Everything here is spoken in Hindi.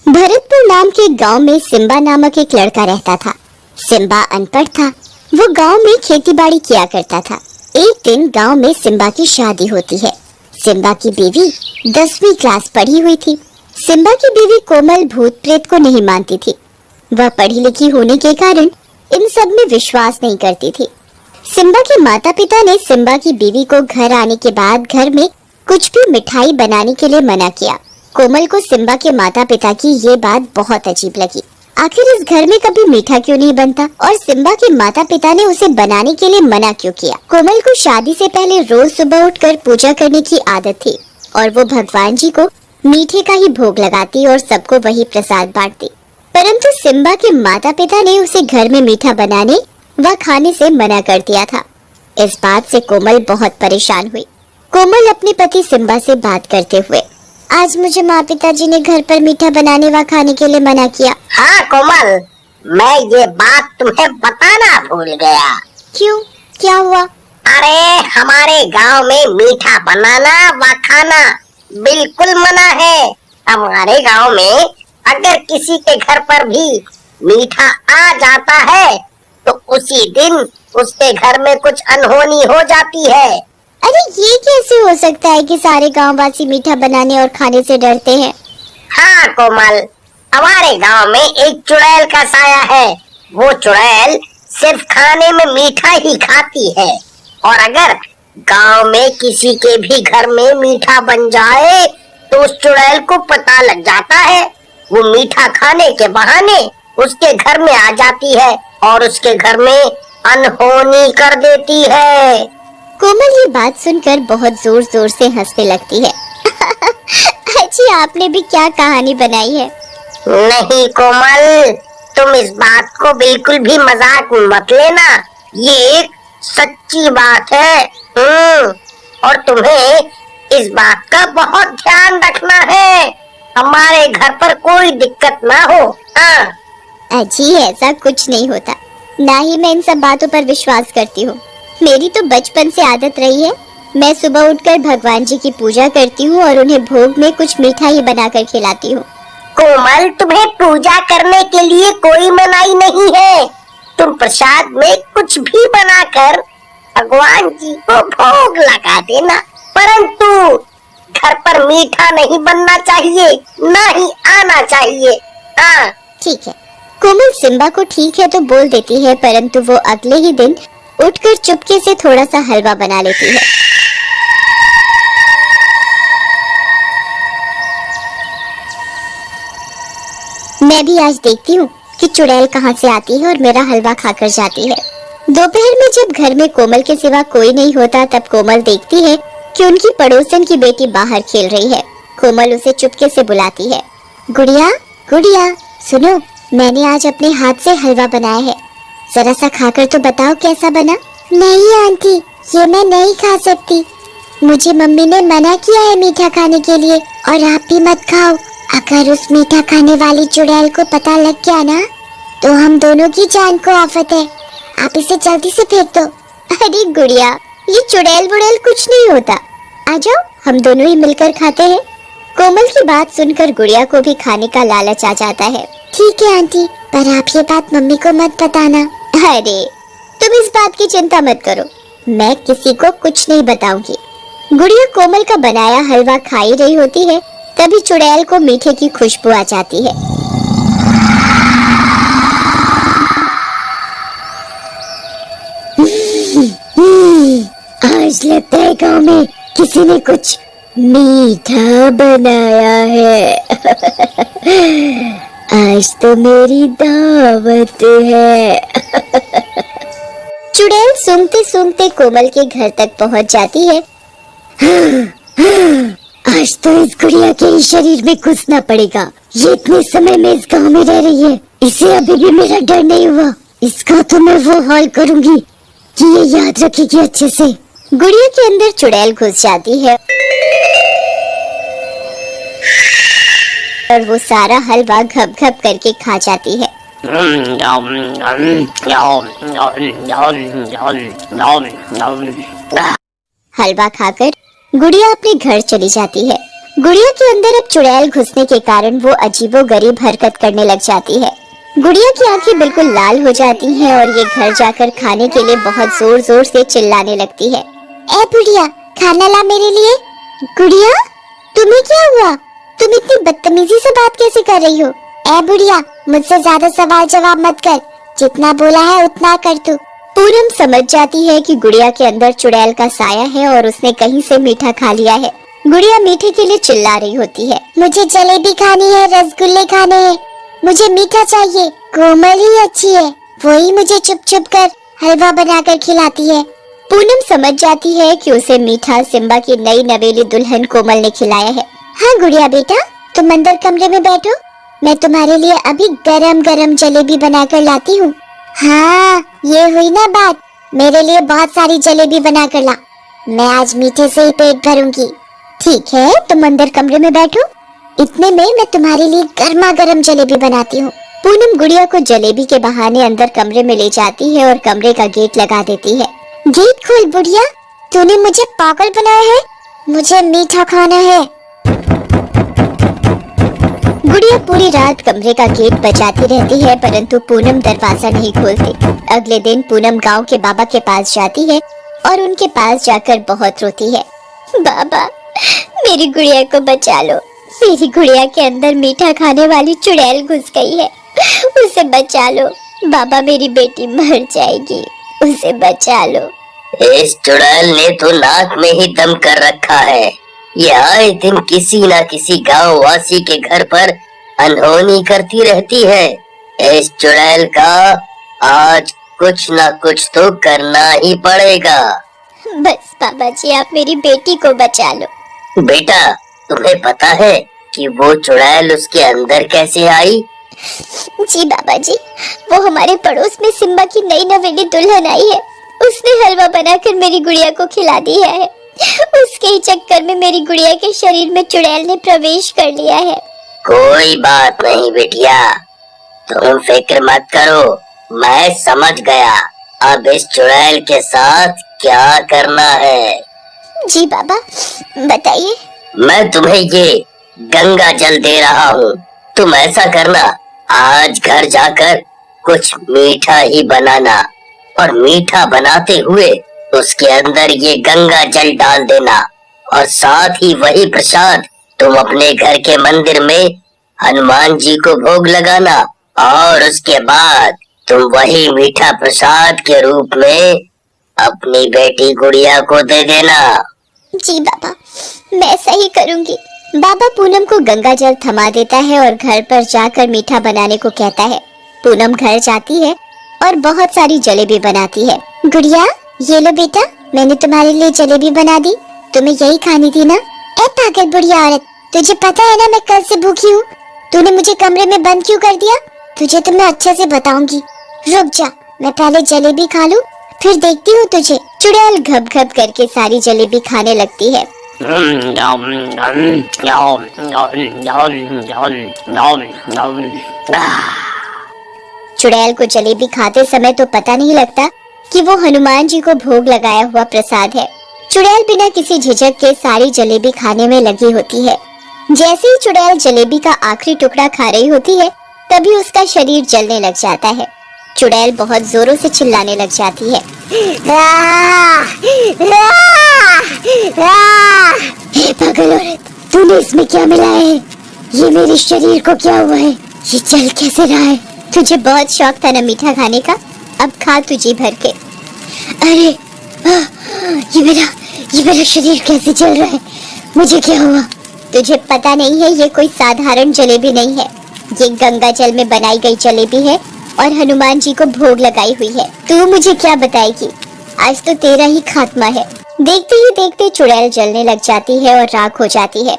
भरतपुर नाम के गांव में सिम्बा नामक एक लड़का रहता था। सिम्बा अनपढ़ था। वो गांव में खेतीबाड़ी किया करता था। एक दिन गांव में सिम्बा की शादी होती है। सिम्बा की बीवी 10वीं क्लास पढ़ी हुई थी। सिम्बा की बीवी कोमल भूत प्रेत को नहीं मानती थी। वह पढ़ी लिखी होने के कारण इन सब में विश्वास नहीं करती थी। सिम्बा के माता पिता ने सिम्बा की बीवी को घर आने के बाद घर में कुछ भी मिठाई बनाने के लिए मना किया। कोमल को सिम्बा के माता पिता की ये बात बहुत अजीब लगी। आखिर इस घर में कभी मीठा क्यों नहीं बनता और सिम्बा के माता पिता ने उसे बनाने के लिए मना क्यों किया। कोमल को शादी से पहले रोज सुबह उठकर पूजा करने की आदत थी और वो भगवान जी को मीठे का ही भोग लगाती और सबको वही प्रसाद बांटती। परंतु सिम्बा के माता पिता ने उसे घर में मीठा बनाने व खाने से मना कर दिया था। इस बात से कोमल बहुत परेशान हुई। कोमल अपने पति सिम्बा से बात करते हुए, आज मुझे माँ पिताजी ने घर पर मीठा बनाने व खाने के लिए मना किया। हाँ कोमल, मैं ये बात तुम्हें बताना भूल गया। क्यों, क्या हुआ? अरे हमारे गांव में मीठा बनाना व खाना बिल्कुल मना है। हमारे गांव में अगर किसी के घर पर भी मीठा आ जाता है तो उसी दिन उसके घर में कुछ अनहोनी हो जाती है। अरे ये कैसे हो सकता है कि सारे गाँव वासी मीठा बनाने और खाने से डरते हैं? हाँ कोमल, हमारे गांव में एक चुड़ैल का साया है। वो चुड़ैल सिर्फ खाने में मीठा ही खाती है और अगर गांव में किसी के भी घर में मीठा बन जाए तो उस चुड़ैल को पता लग जाता है। वो मीठा खाने के बहाने उसके घर में आ जाती है और उसके घर में अनहोनी कर देती है। कोमल ये बात सुनकर बहुत जोर जोर से हंसने लगती है। अच्छी, आपने भी क्या कहानी बनाई है? नहीं कोमल, तुम इस बात को बिल्कुल भी मजाक मत लेना। ये एक सच्ची बात है। और तुम्हें इस बात का बहुत ध्यान रखना है, हमारे घर पर कोई दिक्कत ना हो। अजी ऐसा कुछ नहीं होता, ना ही मैं इन सब बातों पर विश्वास करती हूँ। मेरी तो बचपन से आदत रही है। मैं सुबह उठकर भगवान जी की पूजा करती हूँ और उन्हें भोग में कुछ मीठा ही बनाकर खिलाती हूँ। कोमल, तुम्हें पूजा करने के लिए कोई मनाही नहीं है। तुम प्रसाद में कुछ भी बनाकर भगवान जी को भोग लगा देना, परंतु घर पर मीठा नहीं बनना चाहिए, ना ही आना चाहिए। ठीक है। कोमल सिम्बा को ठीक है तो बोल देती है, परंतु वो अगले ही दिन उठकर चुपके से थोड़ा सा हलवा बना लेती है। मैं भी आज देखती हूँ कि चुड़ैल कहाँ से आती है और मेरा हलवा खाकर जाती है। दोपहर में जब घर में कोमल के सिवा कोई नहीं होता तब कोमल देखती है कि उनकी पड़ोसन की बेटी बाहर खेल रही है। कोमल उसे चुपके से बुलाती है, गुड़िया गुड़िया सुनो, मैंने आज अपने हाथ से हलवा बनाया है, जरा सा खाकर तो बताओ कैसा बना। नहीं आंटी, ये मैं नहीं खा सकती। मुझे मम्मी ने मना किया है मीठा खाने के लिए और आप भी मत खाओ। अगर उस मीठा खाने वाली चुड़ैल को पता लग गया ना तो हम दोनों की जान को आफत है। आप इसे जल्दी से फेंक दो। अरे गुड़िया, ये चुड़ैल बुड़ैल कुछ नहीं होता, आ जाओ हम दोनों ही मिलकर खाते हैं। कोमल की बात सुनकर गुड़िया को भी खाने का लालच आ जाता है। ठीक है आंटी, पर आप ये बात मम्मी को मत बताना। अरे तुम इस बात की चिंता मत करो, मैं किसी को कुछ नहीं बताऊंगी। गुड़िया कोमल का बनाया हलवा खाई रही होती है, तभी चुड़ैल को मीठे की खुशबू आ जाती है। आज लगता है गांव में किसी ने कुछ मीठा बनाया है। आज तो मेरी दावत है। चुड़ैल सूंघते सूंघते कोमल के घर तक पहुंच जाती है। आज तो इस गुड़िया के ही शरीर में घुसना पड़ेगा। ये इतने समय में इस गांव में रह रही है, इसे अभी भी मेरा डर नहीं हुआ। इसका तो मैं वो हाल करूंगी कि ये याद रखेगी अच्छे से। गुड़िया के अंदर चुड़ैल घुस जाती है और वो सारा हलवा घप घप करके खा जाती है। हलवा खाकर गुड़िया अपने घर चली जाती है गुड़िया के अंदर अब चुड़ैल घुसने के कारण वो अजीबोगरीब हरकत करने लग जाती है। गुड़िया की आंखें बिल्कुल लाल हो जाती हैं और ये घर जाकर खाने के लिए बहुत जोर जोर से चिल्लाने लगती है। ए बुढ़िया, खाना ला मेरे लिए। गुड़िया, तुम्हें क्या हुआ? तुम इतनी बदतमीजी से बात कैसे कर रही हो? ए बुढ़िया, मुझसे ज्यादा सवाल जवाब मत कर, जितना बोला है उतना कर तू। पूनम समझ जाती है कि गुड़िया के अंदर चुड़ैल का साया है और उसने कहीं से मीठा खा लिया है। गुड़िया मीठे के लिए चिल्ला रही होती है। मुझे जलेबी खानी है, रसगुल्ले खाने हैं, मुझे मीठा चाहिए। कोमल ही अच्छी है, वही मुझे चुप चुप कर हलवा बनाकर खिलाती है। पूनम समझ जाती है कि उसे मीठा सिम्बा की नई नवेली दुल्हन कोमल ने खिलाया है। हाँ गुड़िया बेटा, तुम अंदर कमरे में बैठो, मैं तुम्हारे लिए अभी गरम गरम जलेबी बनाकर लाती हूँ। हाँ, ये हुई ना बात, मेरे लिए बहुत सारी जलेबी बनाकर ला, मैं आज मीठे से ही पेट भरूंगी। ठीक है, तुम अंदर कमरे में बैठो, इतने में मैं तुम्हारे लिए गर्मा गर्म जलेबी बनाती हूँ। पूनम गुड़िया को जलेबी के बहाने अंदर कमरे में ले जाती है और कमरे का गेट लगा देती है। गेट खोल बुढ़िया, तूने मुझे पागल बनाया है, मुझे मीठा खाना है। गुड़िया पूरी रात कमरे का गेट बजाती रहती है, परंतु पूनम दरवाजा नहीं खोलती। अगले दिन पूनम गांव के बाबा के पास जाती है और उनके पास जाकर बहुत रोती है। बाबा, मेरी गुड़िया को बचा लो, मेरी गुड़िया के अंदर मीठा खाने वाली चुड़ैल घुस गई है, उसे बचा लो बाबा, मेरी बेटी मर जाएगी, उसे बचा लो। इस चुड़ैल ने तो नाक में ही दम कर रखा है, ये आए दिन किसी न किसी गांव वासी के घर पर अनहोनी करती रहती है। इस चुड़ैल का आज कुछ न कुछ तो करना ही पड़ेगा। बस बाबा जी, आप मेरी बेटी को बचा लो। बेटा, तुम्हें पता है कि वो चुड़ैल उसके अंदर कैसे आई? जी बाबा जी, वो हमारे पड़ोस में सिम्बा की नई नवेली दुल्हन आई है, उसने हलवा बनाकर मेरी गुड़िया को खिला दिया है, उसके ही चक्कर में मेरी गुड़िया के शरीर में चुड़ैल ने प्रवेश कर लिया है। कोई बात नहीं बेटिया, तुम फिक्र मत करो, मैं समझ गया अब इस चुड़ैल के साथ क्या करना है। जी बाबा, बताइए। मैं तुम्हें ये गंगा जल दे रहा हूँ, तुम ऐसा करना, आज घर जाकर कुछ मीठा ही बनाना और मीठा बनाते हुए उसके अंदर ये गंगा जल डाल देना और साथ ही वही प्रसाद तुम अपने घर के मंदिर में हनुमान जी को भोग लगाना और उसके बाद तुम वही मीठा प्रसाद के रूप में अपनी बेटी गुड़िया को दे देना। जी बाबा, मैं ऐसा ही करूंगी। बाबा पूनम को गंगा जल थमा देता है और घर पर जाकर मीठा बनाने को कहता है। पूनम घर जाती है और बहुत सारी जलेबी बनाती है। गुड़िया, ये लो बेटा, मैंने तुम्हारे लिए जलेबी बना दी, तुम्हें यही खानी थी ना? ए पागल बुढ़िया औरत, तुझे पता है ना मैं कल से भूखी हूँ, तूने मुझे कमरे में बंद क्यों कर दिया? तुझे तो मैं अच्छे से बताऊंगी, रुक जा, मैं पहले जलेबी खा लूं, फिर देखती हूँ तुझे। चुड़ैल घप घप करके सारी जलेबी खाने लगती है। चुड़ैल को जलेबी खाते समय तो पता नहीं लगता कि वो हनुमान जी को भोग लगाया हुआ प्रसाद है। चुड़ैल बिना किसी झिझक के सारी जलेबी खाने में लगी होती है। जैसे ही चुड़ैल जलेबी का आखिरी टुकड़ा खा रही होती है, तभी उसका शरीर जलने लग जाता है। चुड़ैल बहुत जोरों से चिल्लाने लग जाती है। हे पागल औरत, तूने इसमें क्या मिलाया है? ये मेरे शरीर को क्या हुआ है? ये जल कैसे रहा है? तुझे बहुत शौक था ना मीठा खाने का, अब खा तू जी भर के। अरे ये मेरा शरीर कैसे जल रहा है? मुझे क्या हुआ? तुझे पता नहीं है, ये कोई साधारण जलेबी नहीं है, ये गंगा जल में बनाई गई जलेबी है और हनुमान जी को भोग लगाई हुई है। तू मुझे क्या बताएगी? आज तो तेरा ही खात्मा है। देखते ही देखते चुड़ैल जलने लग जाती है और राख हो जाती है।